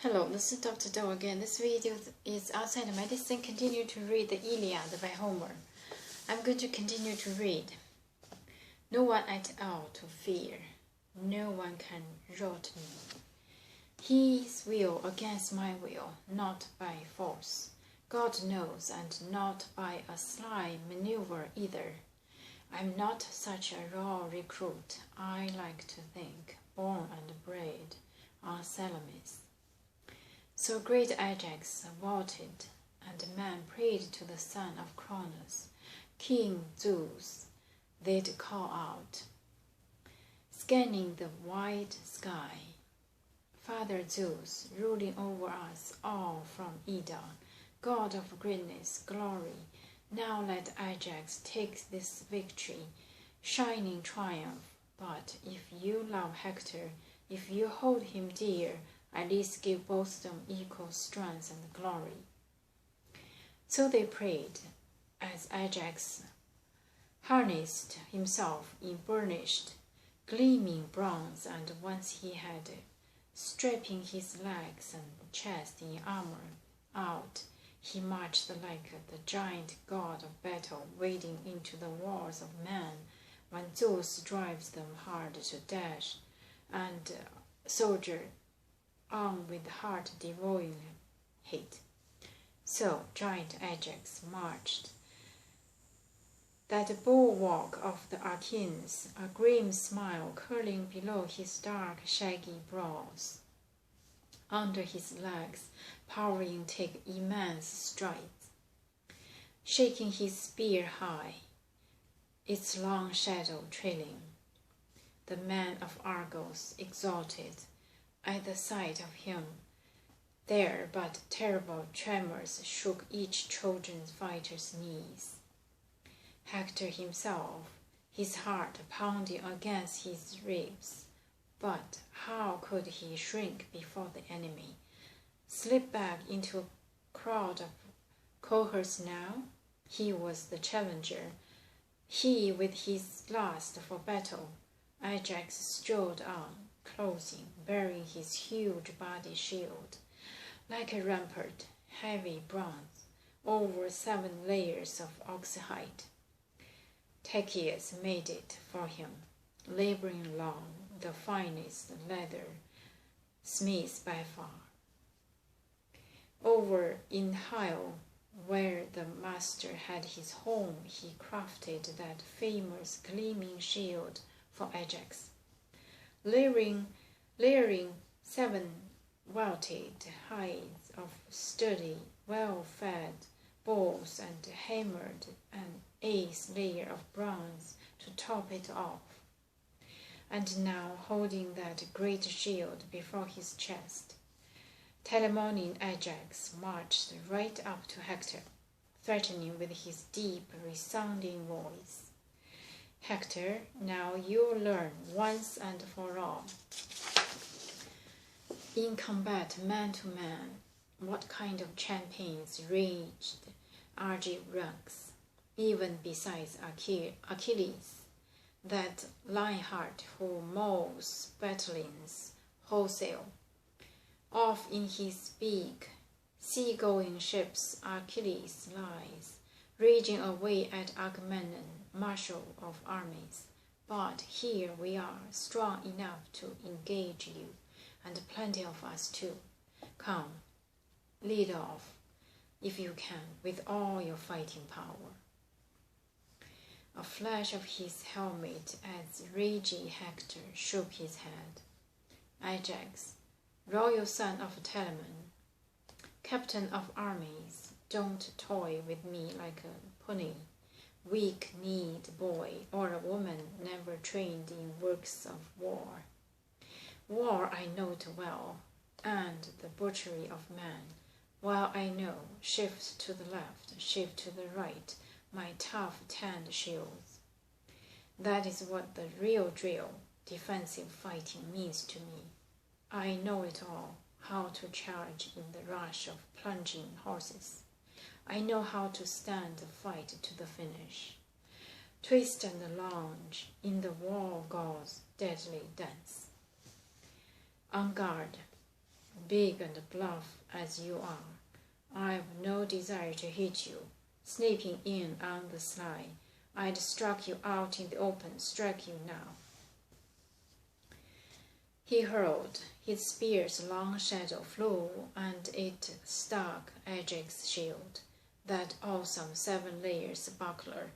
Hello, this is Dr. Do again. This video is outside of medicine. Continue to read the Iliad by Homer. I'm going to continue to read. No one at all to fear. No one can rot me. His will against my will, not by force. God knows, and not by a sly maneuver either. I'm not such a raw recruit. I like to think, born and bred on Salamis. So great Ajax vaulted, and man prayed to the son of Cronus, King Zeus, they'd call out, scanning the wide sky. Father Zeus, ruling over us all from Iliad, God of greatness, glory, now let Ajax take this victory, shining triumph. But if you love Hector, if you hold him dear, at least give both them equal strength and glory. So they prayed, as Ajax harnessed himself in burnished, gleaming bronze, and once he had stripping his legs and chest in armor out, he marched like the giant god of battle wading into the wars of man when Zeus drives them hard to dash, and soldier on with heart-devouring hate. So giant Ajax marched. That bulwark of the Achaeans, a grim smile curling below his dark, shaggy brows. Under his legs, powering take immense strides, shaking his spear high, its long shadow trailing. The man of Argos exalted at the sight of him there, but terrible tremors shook each Trojan fighter's knees. Hector himself, his heart pounding against his ribs, but how could he shrink before the enemy, slip back into a crowd of cohorts now? He was the challenger, he with his last for battle. Ajax strode on, closing, bearing his huge body shield, like a rampart, heavy bronze, over 7 layers of oxhide. Tychius made it for him, laboring long, the finest leather, smiths by far. Over in Hyle, where the master had his home, he crafted that famous gleaming shield for Ajax. Layering 7 welted hides of sturdy, well-fed bulls, and hammered an 8th layer of bronze to top it off. And now, holding that great shield before his chest, Telamonian Ajax marched right up to Hector, threatening with his deep, resounding voice. Hector, now you'll learn once and for all, in combat man to man, what kind of champions raged Argive ranks, even besides Achilles, that lionheart who mows battalions wholesale. Off in his big, sea-going ships Achilles lies, raging away at Agamemnon, marshal of armies. But here we are, strong enough to engage you, and plenty of us too. Come, lead off, if you can, with all your fighting power. A flash of his helmet as raging Hector shook his head. Ajax, royal son of Telamon, captain of armies, don't toy with me like a pony, weak-kneed boy, or a woman never trained in works of war. War I know too well, and the butchery of man, while I know, shift to the left, shift to the right, my tough tanned shields. That is what the real drill, defensive fighting, means to me. I know it all, how to charge in the rush of plunging horses. I know how to stand the fight to the finish, twist and lounge in the war god's deadly dance. On guard, big and bluff as you are. I've no desire to hit you, sneaking in on the sly. I'd struck you out in the open, strike you now. He hurled. His spear's long shadow flew, and it stuck Ajax's shield, that awesome 7 layers buckler,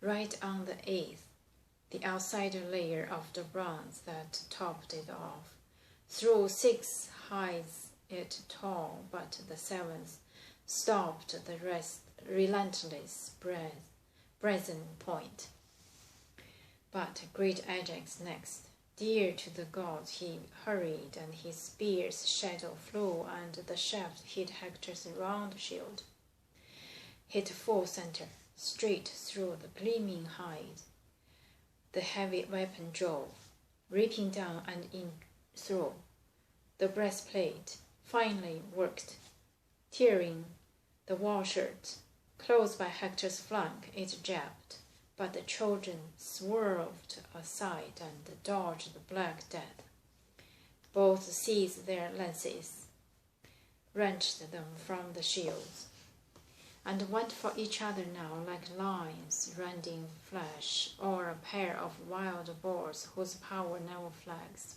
right on the 8th, the outsider layer of the bronze that topped it off. Through 6 hides it tall, but the 7th stopped the relentless brazen point. But great Ajax next, dear to the gods, he hurried, and his spear's shadow flew, and the shaft hit Hector's round shield, hit full center, straight through the gleaming hide. The heavy weapon drove, ripping down and in through. The breastplate finally worked, tearing the wall shirt. Close by Hector's flank it jabbed, but the Trojan swerved aside and dodged the Black Death. Both seized their lances, wrenched them from the shields, and went for each other now like lions rending flesh, or a pair of wild boars whose power never flags.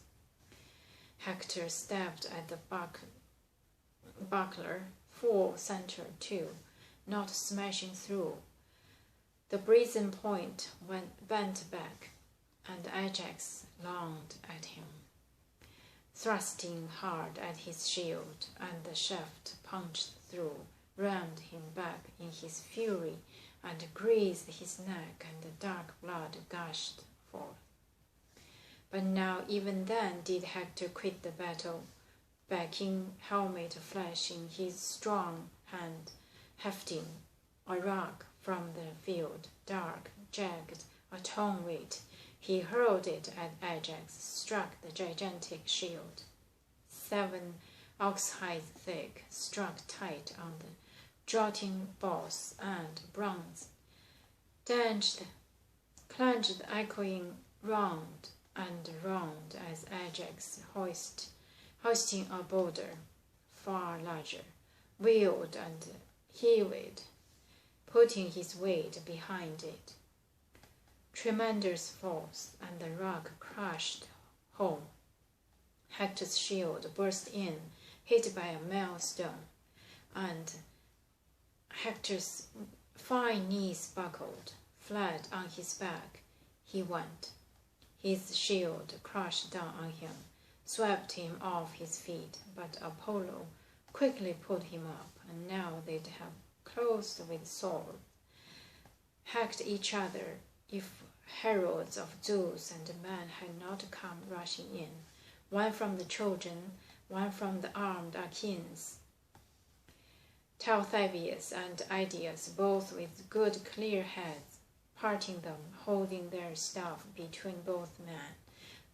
Hector stabbed at the buckler, full center too, not smashing through. The brazen point bent back, and Ajax lunged at him, thrusting hard at his shield, and the shaft punched through, rammed him back in his fury, and grazed his neck, and the dark blood gushed forth. But now even then did Hector quit the battle, backing helmet flashing, his strong hand hefting a rock from the field, dark, jagged, a ton weight. He hurled it at Ajax, struck the gigantic shield. 7 ox hides thick, struck tight on the jutting boss and bronze, plunged echoing round and round as Ajax, hoisting a boulder far larger, wheeled and heaved, putting his weight behind it. Tremendous force, and the rock crashed home. Hector's shield burst in, hit by a millstone, and Hector's fine knees buckled. Flat on his back he went. His shield crashed down on him, swept him off his feet, but Apollo quickly pulled him up, and now they'd have closed with swords, hacked each other, if heralds of Zeus and man had not come rushing in, one from the Trojan, one from the armed Achaeans. Talthybius and Idaeus, both with good clear heads, parting them, holding their staff between both men.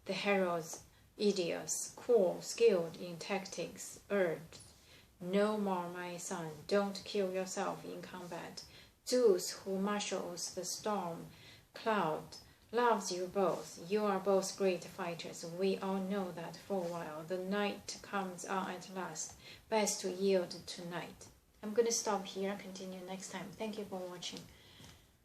The heralds, Idaeus, cool, skilled in tactics, urged, "No more, my son, don't kill yourself in combat. Zeus, who marshals the storm cloud, loves you both. You are both great fighters. We all know that for a while. The night comes on at last. Best to yield tonight." I'm going to stop here, continue next time. Thank you for watching.